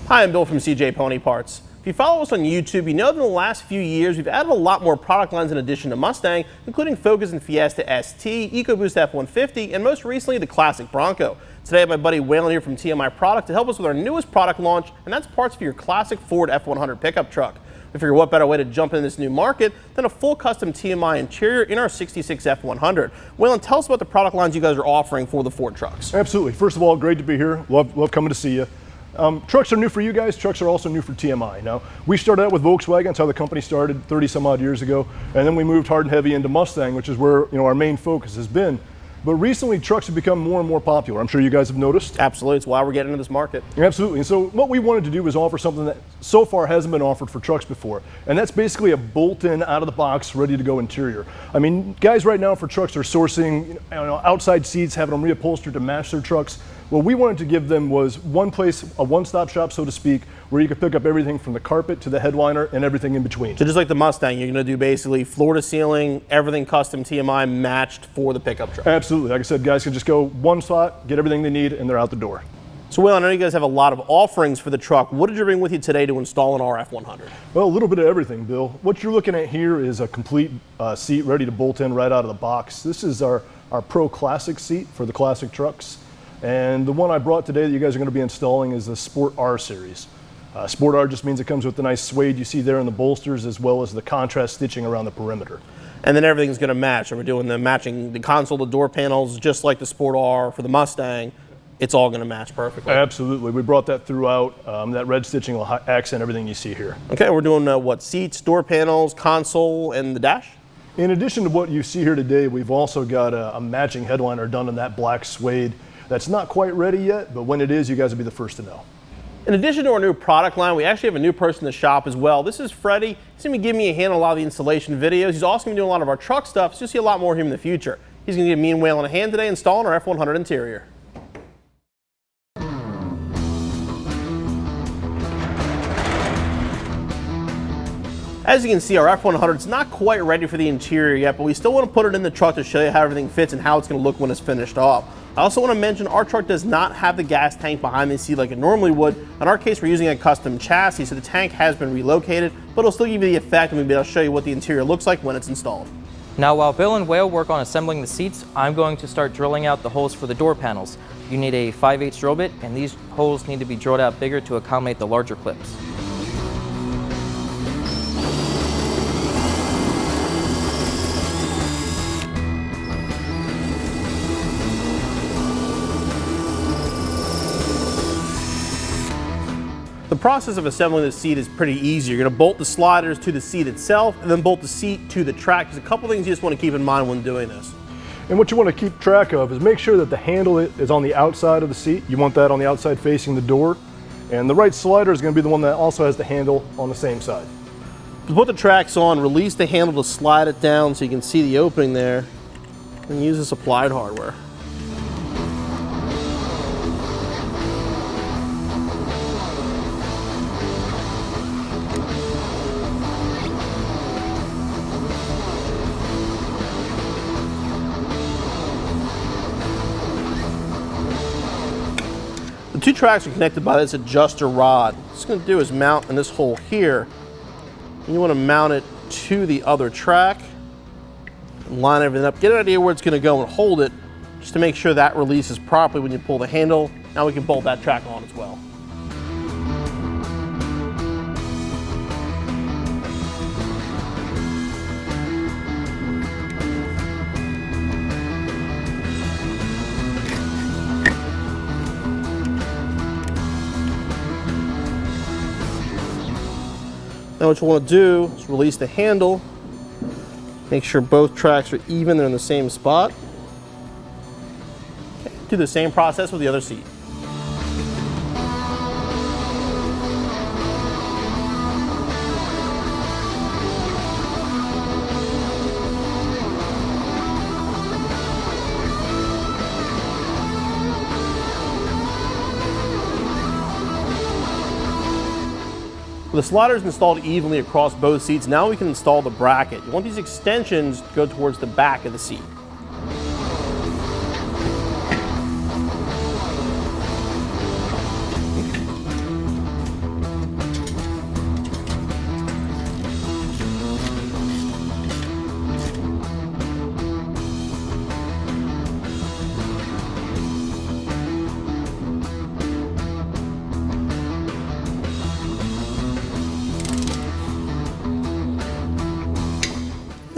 Hi, I'm Bill from CJ Pony Parts. If you follow us on YouTube, you know that in the last few years we've added a lot more product lines in addition to Mustang, including Focus and Fiesta ST, EcoBoost F-150, and most recently the classic Bronco. Today I have my buddy Waylon here from TMI Product to help us with our newest product launch, and that's parts for your classic Ford F-100 pickup truck. We figure what better way to jump into this new market than a full custom TMI interior in our 66 F-100. Waylon, tell us about the product lines you guys are offering for the Ford trucks. Absolutely. First of all, great to be here. Love coming to see you. Trucks are new for you guys. Trucks are also new for TMI. Now, we started out with Volkswagen. That's how the company started 30 some odd years ago. And then we moved hard and heavy into Mustang, which is where our main focus has been. But recently, trucks have become more and more popular. I'm sure you guys have noticed. Absolutely. It's why we're getting into this market. Absolutely. And so what we wanted to do was offer something that so far hasn't been offered for trucks before. And that's basically a bolt-in, out-of-the-box, ready-to-go interior. I mean, guys right now for trucks are sourcing outside seats, having them reupholstered to match their trucks. What we wanted to give them was one place, a one-stop shop, so to speak, where you could pick up everything from the carpet to the headliner and everything in between. So just like the Mustang, you're going to do basically floor to ceiling, everything custom TMI matched for the pickup truck. Absolutely. Like I said, guys can just go one spot, get everything they need, and they're out the door. So Waylon, I know you guys have a lot of offerings for the truck. What did you bring with you today to install an RF-100? Well, a little bit of everything, Bill. What you're looking at here is a complete seat ready to bolt in right out of the box. This is our Pro Classic seat for the classic trucks. And the one I brought today that you guys are going to be installing is the Sport R series. Sport R just means it comes with the nice suede you see there in the bolsters, as well as the contrast stitching around the perimeter. And then everything's going to match. So we're doing matching the console, the door panels, just like the Sport R for the Mustang. It's all going to match perfectly. Absolutely. We brought that throughout. That red stitching will accent everything you see here. Okay, we're doing what? Seats, door panels, console, and the dash? In addition to what you see here today, we've also got a matching headliner done in that black suede. That's not quite ready yet, but when it is, you guys will be the first to know. In addition to our new product line, we actually have a new person in the shop as well. This is Freddie. He's going to be giving me a hand on a lot of the installation videos. He's also going to be doing a lot of our truck stuff, so you'll see a lot more of him in the future. He's going to give me and Waylon a hand today installing our F-100 interior. As you can see, our F-100 is not quite ready for the interior yet, but we still want to put it in the truck to show you how everything fits and how it's going to look when it's finished off. I also want to mention our truck does not have the gas tank behind the seat like it normally would. In our case, we're using a custom chassis, so the tank has been relocated, but it'll still give you the effect, and we'll be able to show you what the interior looks like when it's installed. Now, while Bill and Whale work on assembling the seats, I'm going to start drilling out the holes for the door panels. You need a 5/8 drill bit, and these holes need to be drilled out bigger to accommodate the larger clips. The process of assembling the seat is pretty easy. You're going to bolt the sliders to the seat itself and then bolt the seat to the track. There's a couple things you just want to keep in mind when doing this. And what you want to keep track of is make sure that the handle is on the outside of the seat. You want that on the outside facing the door. And the right slider is going to be the one that also has the handle on the same side. To put the tracks on, release the handle to slide it down so you can see the opening there, and use this applied hardware. The two tracks are connected by this adjuster rod. What it's going to do is mount in this hole here. And you want to mount it to the other track and line everything up. Get an idea where it's going to go and hold it just to make sure that releases properly when you pull the handle. Now we can bolt that track on as well. Now what you want to do is release the handle, make sure both tracks are even, they're in the same spot. Okay. Do the same process with the other seat. With the sliders installed evenly across both seats, now we can install the bracket. You want these extensions to go towards the back of the seat.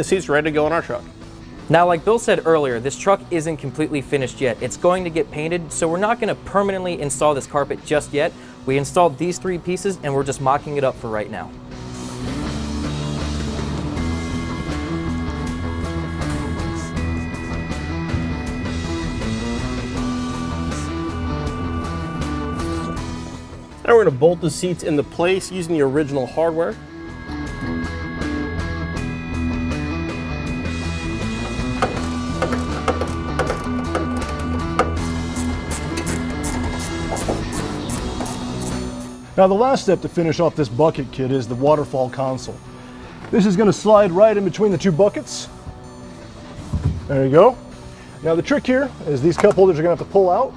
The seat's ready to go in our truck. Now, like Bill said earlier, this truck isn't completely finished yet. It's going to get painted, so we're not going to permanently install this carpet just yet. We installed these 3 pieces and we're just mocking it up for right now. Now we're going to bolt the seats into place using the original hardware. Now the last step to finish off this bucket kit is the Waterfall Console. This is going to slide right in between the 2 buckets. There you go. Now the trick here is these cup holders are going to have to pull out.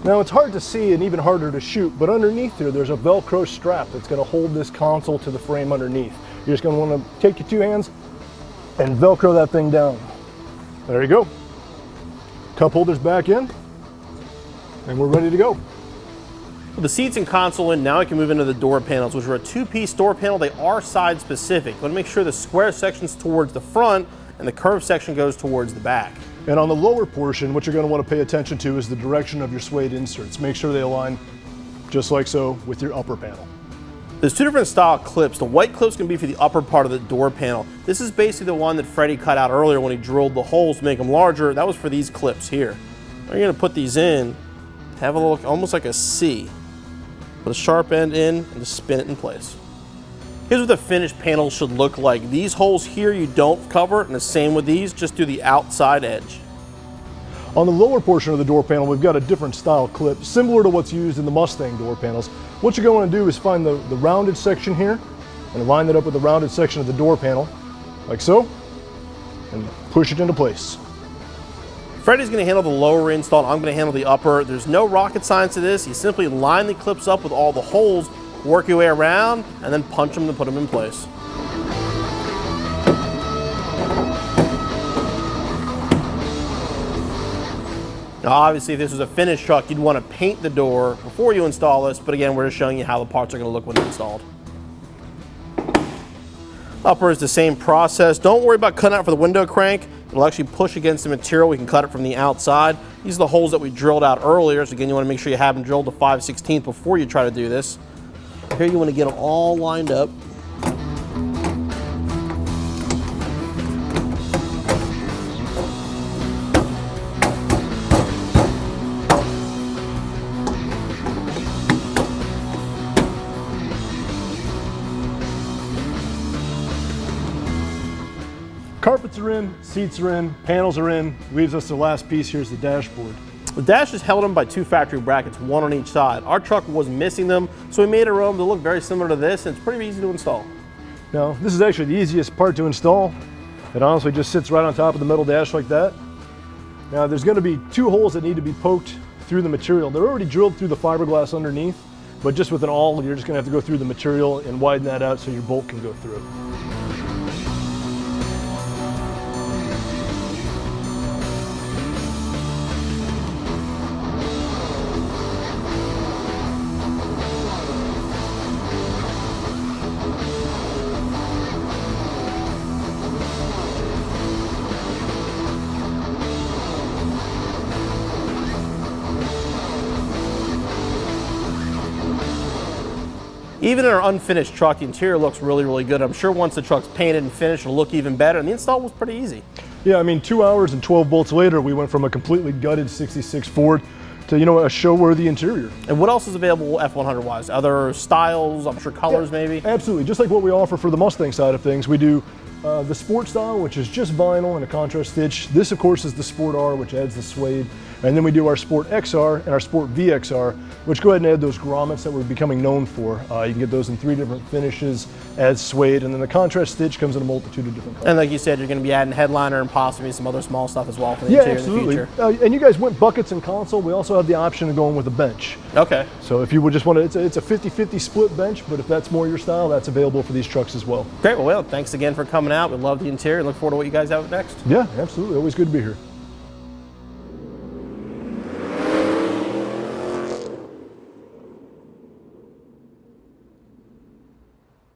Now it's hard to see and even harder to shoot, but underneath here there's a Velcro strap that's going to hold this console to the frame underneath. You're just going to want to take your 2 hands and Velcro that thing down. There you go. Cup holders back in, and we're ready to go. With the seats and console in, now I can move into the door panels, which are a 2-piece door panel. They are side specific. I want to make sure the square section's towards the front and the curved section goes towards the back. And on the lower portion, what you're going to want to pay attention to is the direction of your suede inserts. Make sure they align just like so with your upper panel. There's 2 different style clips. The white clip's going to be for the upper part of the door panel. This is basically the one that Freddie cut out earlier when he drilled the holes to make them larger. That was for these clips here. Now you're going to put these in, have a look almost like a C. Put a sharp end in and just spin it in place. Here's what the finished panel should look like. These holes here you don't cover, and the same with these, just do the outside edge. On the lower portion of the door panel, we've got a different style clip, similar to what's used in the Mustang door panels. What you're going to do is find the rounded section here, and line that up with the rounded section of the door panel, like so, and push it into place. Freddie's going to handle the lower install, I'm going to handle the upper. There's no rocket science to this. You simply line the clips up with all the holes, work your way around, and then punch them to put them in place. Now obviously if this was a finished truck, you'd want to paint the door before you install this, but again, we're just showing you how the parts are going to look when installed. Upper is the same process. Don't worry about cutting out for the window crank. It'll actually push against the material. We can cut it from the outside. These are the holes that we drilled out earlier. So again, you want to make sure you have them drilled to 5/16 before you try to do this. Here you want to get them all lined up. Carpets are in, seats are in, panels are in. Leaves us the last piece. Here's the dashboard. The dash is held in by 2 factory brackets, 1 on each side. Our truck was missing them, so we made our own to look very similar to this, and it's pretty easy to install. Now, this is actually the easiest part to install. It honestly just sits right on top of the metal dash like that. Now, there's going to be 2 holes that need to be poked through the material. They're already drilled through the fiberglass underneath, but just with an awl, you're just going to have to go through the material and widen that out so your bolt can go through. Even in our unfinished truck, the interior looks really, really good. I'm sure once the truck's painted and finished, it'll look even better. And the install was pretty easy. Yeah, I mean, 2 hours and 12 bolts later, we went from a completely gutted 66 Ford to, you know, a show-worthy interior. And what else is available F-100 wise? Other styles, I'm sure colors maybe? Absolutely, just like what we offer for the Mustang side of things. We do the Sport style, which is just vinyl and a contrast stitch. This, of course, is the Sport R, which adds the suede. And then we do our Sport XR and our Sport VXR, which go ahead and add those grommets that we're becoming known for. You can get those in 3 different finishes, adds suede, and then the contrast stitch comes in a multitude of different colors. And like you said, you're going to be adding headliner and possibly some other small stuff as well for the interior absolutely. in the future. And you guys went buckets and console. We also have the option of going with a bench. Okay. So if you would just want to, it's a 50-50 split bench, but if that's more your style, that's available for these trucks as well. Great. Well, thanks again for coming out. We love the interior. Look forward to what you guys have next. Yeah, absolutely. Always good to be here.